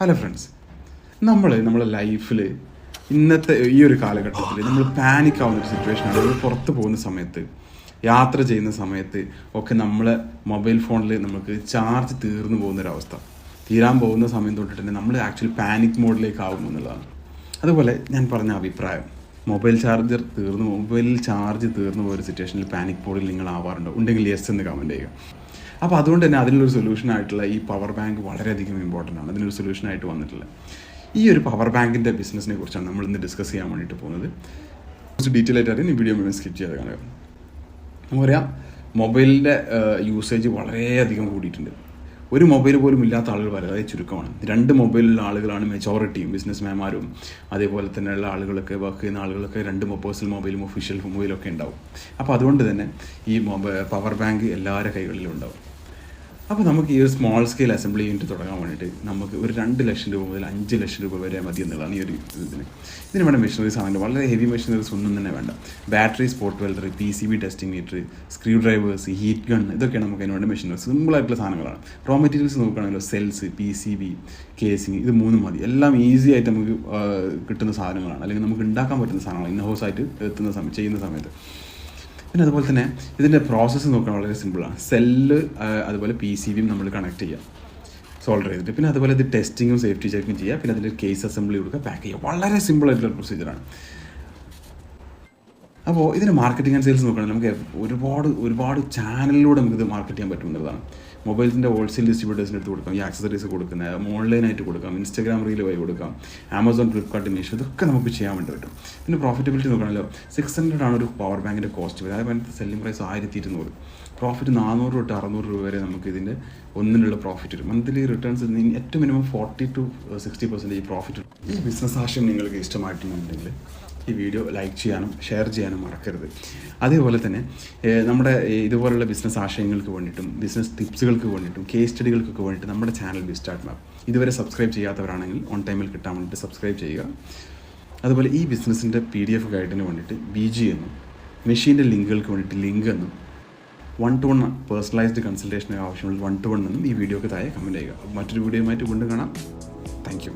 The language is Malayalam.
ഹലോ ഫ്രണ്ട്സ്, നമ്മളെ ലൈഫിൽ ഇന്നത്തെ ഈ ഒരു കാലഘട്ടത്തിൽ നമ്മൾ പാനിക് ആവുന്ന ഒരു സിറ്റുവേഷനാണ്. നമ്മൾ പുറത്ത് പോകുന്ന സമയത്ത്, യാത്ര ചെയ്യുന്ന സമയത്ത് ഒക്കെ നമ്മളെ മൊബൈൽ ഫോണിൽ നമുക്ക് ചാർജ് തീർന്നു പോകുന്നൊരവസ്ഥ. തീരാൻ പോകുന്ന സമയം തൊട്ടിട്ട് തന്നെ നമ്മൾ ആക്ച്വലി പാനിക് മോഡിലേക്ക് ആകും എന്നുള്ളതാണ്. അതുപോലെ ഞാൻ പറഞ്ഞ അഭിപ്രായം, മൊബൈലിൽ ചാർജ് തീർന്നു പോയൊരു സിറ്റുവേഷനിൽ പാനിക് മോഡിൽ നിങ്ങൾ ആവാറുണ്ടോ? ഉണ്ടെങ്കിൽ യെസ് എന്ന് കമൻറ്റ് ചെയ്യുക. അപ്പോൾ അതുകൊണ്ട് തന്നെ അതിനുള്ളൊരു സൊല്യൂഷനായിട്ടുള്ള ഈ പവർ ബാങ്ക് വളരെയധികം ഇമ്പോർട്ടൻ്റ് ആണ്. അതിനൊരു സൊല്യൂഷനായിട്ട് വന്നിട്ടുള്ള ഈ ഒരു പവർ ബാങ്കിൻ്റെ ബിസിനസ്സിനെ കുറിച്ചാണ് നമ്മൾ ഇന്ന് ഡിസ്കസ് ചെയ്യാൻ വേണ്ടിയിട്ട് പോകുന്നത്. കുറച്ച് ഡീറ്റെയിൽ ആയിട്ട് അറിയാൻ ഈ വീഡിയോ മുഴുവൻ സ്കിപ്പ് ചെയ്ത് കാണുക. നമുക്കറിയാം, മൊബൈലിൻ്റെ യൂസേജ് വളരെയധികം കൂടിയിട്ടുണ്ട്. ഒരു മൊബൈൽ പോലും ഇല്ലാത്ത ആളുകൾ വളരെ ചുരുക്കമാണ്. 2 മൊബൈലുള്ള ആളുകളാണ് മെജോറിറ്റിയും. ബിസിനസ് മാൻമാരും അതേപോലെ തന്നെയുള്ള ആളുകളൊക്കെ, വർക്ക് ചെയ്യുന്ന ആളുകളൊക്കെ 2 പേഴ്സണൽ മൊബൈലും ഒഫീഷ്യൽ മൊബൈലൊക്കെ ഉണ്ടാവും. അപ്പോൾ അതുകൊണ്ട് തന്നെ ഈ പവർ ബാങ്ക് എല്ലാവരുടെ കൈകളിലും ഉണ്ടാവും. അപ്പോൾ നമുക്ക് ഈ ഒരു സ്മോൾ സ്കെയിൽ അസംബ്ലി യൂണിറ്റ് തുടങ്ങാൻ വേണ്ടിയിട്ട് നമുക്ക് ഒരു 2 ലക്ഷം രൂപ മുതൽ 5 ലക്ഷം രൂപ വരെ മതി എന്നുള്ളതാണ് ഈ ഒരു ഇതിന് വേണ്ട മെഷീനറീസ് ആണെങ്കിൽ വളരെ ഹെവി മെഷീനറീസ് ഒന്നും തന്നെ വേണ്ട. Battery, spot welder, PCB testing meter, screw drivers, heat gun, ഇതൊക്കെയാണ് നമുക്ക് അതിന് വേണ്ട മെഷീനറീസ്. സിമ്പിളായിട്ടുള്ള സാധനങ്ങളാണ്. റോ മെറ്റീരിയൽസ് നോക്കുകയാണെങ്കിലോ സെൽസ്, PCB, കേസിങ്, ഇത് 3 മതി. എല്ലാം ഈസി ആയിട്ട് നമുക്ക് കിട്ടുന്ന സാധനങ്ങളാണ്, അല്ലെങ്കിൽ നമുക്ക് ഉണ്ടാക്കാൻ പറ്റുന്ന സാധനങ്ങളാണ് ഇൻ ഹൗസ് ആയിട്ട് ചെയ്യുന്ന സമയത്ത്. പിന്നെ അതുപോലെ തന്നെ ഇതിൻ്റെ പ്രോസസ്സ് നോക്കാൻ വളരെ സിമ്പിളാണ്. സെല്ല് അതുപോലെ PCBയും നമ്മൾ കണക്ട് ചെയ്യുക, സോൾഡർ ചെയ്തിട്ട്. പിന്നെ അതുപോലെ ഇത് ടെസ്റ്റിങ്ങും സേഫ്റ്റി ചെക്കും ചെയ്യുക. പിന്നെ അതിൻ്റെ കേസ് അസംബ്ലി കൊടുക്കുക, പാക്ക് ചെയ്യുക. വളരെ സിമ്പിളായിട്ടുള്ള പ്രൊസീജിയറാണ്. അപ്പോൾ ഇതിന് മാർക്കറ്റിംഗ് ആൻഡ് സെയിൽസ് നോക്കുകയാണെങ്കിൽ നമുക്ക് ഒരുപാട് ചാനലിലൂടെ നമുക്കിത് മാർക്കറ്റ് ചെയ്യാൻ പറ്റുന്നതാണ്. മൊബൈലിൻ്റെ ഹോൾസെയിൽ ഡിസ്ട്രിബ്യൂട്ടേഴ്സിന് എടുത്ത് കൊടുക്കാം, ഈ ആക്സസറീസ് കൊടുക്കുന്നത് ഓൺലൈനായിട്ട് കൊടുക്കാം, ഇൻസ്റ്റാഗ്രാം റീൽ വഴി കൊടുക്കാം, ആമസോൺ, ഫ്ലിപ്കാർട്ട്, മീഷോ, ഇതൊക്കെ നമുക്ക് ചെയ്യാൻ വേണ്ടി പറ്റും. പിന്നെ പ്രോഫിറ്റബിലിറ്റി നോക്കുകയാണല്ലോ, 600 ആണ് ഒരു പവർ ബാങ്കിൻ്റെ കോസ്റ്റ് വരെ. അതേപോലെ സെല്ലിംഗ് പ്രൈസ് 1200, പ്രോഫിറ്റ് 400 തൊട്ട് 600 രൂപ വരെ നമുക്ക് ഇതിൻ്റെ ഒന്നിനുള്ള പ്രോഫിറ്റ് വരും. മന്ത്ലി റിട്ടേൺസ് ഏറ്റവും മിനിമം 40 to 60% പ്രോഫിറ്റ്. ഈ ബിസിനസ് ആശയം നിങ്ങൾക്ക് ഇഷ്ടമായിട്ടുണ്ടെങ്കിൽ ഈ വീഡിയോ ലൈക്ക് ചെയ്യാനും ഷെയർ ചെയ്യാനും മറക്കരുത്. അതേപോലെ തന്നെ നമ്മുടെ ഇതുപോലുള്ള ബിസിനസ് ആശയങ്ങൾക്ക് വേണ്ടിയിട്ടും ബിസിനസ് ടിപ്സുകൾക്ക് വേണ്ടിയിട്ടും കേസ് സ്റ്റഡികൾക്കൊക്കെ വേണ്ടിയിട്ട് നമ്മുടെ ചാനൽ ബിസ്റ്റാർട്ട് മാപ്പ് ഇതുവരെ സബ്സ്ക്രൈബ് ചെയ്യാത്തവരാണെങ്കിൽ ഓൺ ടൈമിൽ കിട്ടാൻ വേണ്ടിയിട്ട് സബ്സ്ക്രൈബ് ചെയ്യുക. അതുപോലെ ഈ ബിസിനസ്സിൻ്റെ PDF ഗൈഡിന് വേണ്ടിയിട്ട് BG എന്നും, മെഷീൻ്റെ ലിങ്കുകൾക്ക് വേണ്ടിയിട്ട് ലിങ്ക് എന്നും, 1-to-1 പേഴ്സണലൈസ്ഡ് കൺസൾട്ടേഷന് ആവശ്യമുള്ള 1-to-1 എന്നും ഈ വീഡിയോക്ക് താഴെ കമൻറ്റ് ചെയ്യുക. മറ്റൊരു വീഡിയോയുമായിട്ട് വീണ്ടും കാണാം. Thank you.